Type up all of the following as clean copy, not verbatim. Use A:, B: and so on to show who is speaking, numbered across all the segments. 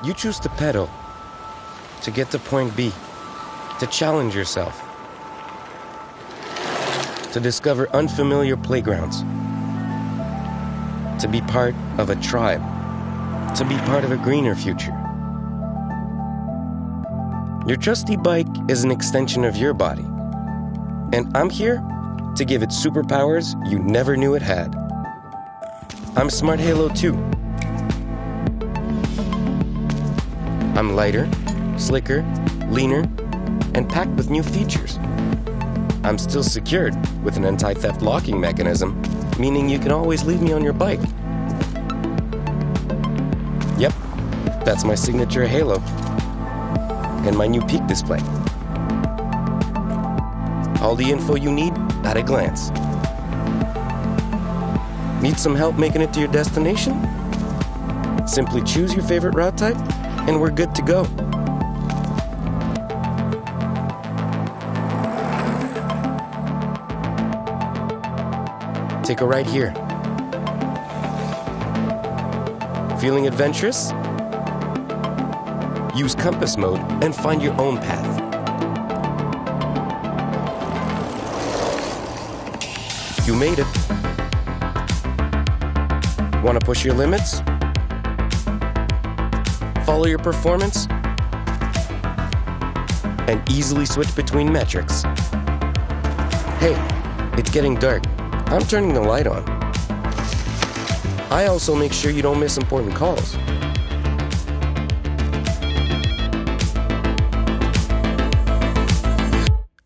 A: You choose to pedal, to get to point B, to challenge yourself, to discover unfamiliar playgrounds, to be part of a tribe, to be part of a greener future. Your trusty bike is an extension of your body, and I'm here to give it superpowers you never knew it had. I'm SmartHalo 2. I'm lighter, slicker, leaner, and packed with new features. I'm still secured with an anti-theft locking mechanism, meaning you can always leave me on your bike. Yep, that's my signature halo and my new PeekDisplay. All the info you need at a glance. Need some help making it to your destination? Simply choose your favorite route type and we're good to go. Take a ride here. Feeling adventurous? Use compass mode and find your own path. You made it. Want to push your limits? Follow your performance? And easily switch between metrics. Hey, it's getting dark. I'm turning the light on. I also make sure you don't miss important calls.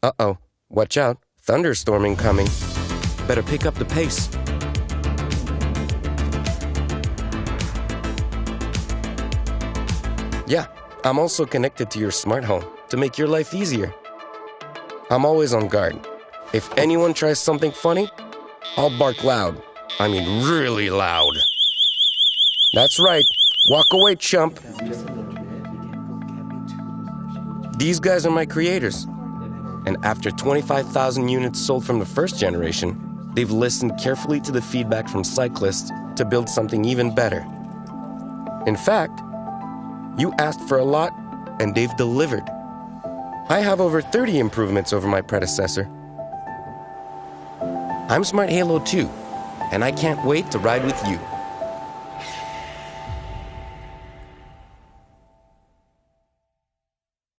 A: Uh-oh, watch out, thunderstorming coming. Better pick up the pace. Yeah, I'm also connected to your smart home to make your life easier. I'm always on guard. If anyone tries something funny, I'll bark loud. I mean really loud. That's right. Walk away, chump. These guys are my creators. And after 25,000 units sold from the first generation, they've listened carefully to the feedback from cyclists to build something even better. In fact, you asked for a lot, and they've delivered. I have over 30 improvements over my predecessor. I'm SmartHalo 2, and I can't wait to ride with you.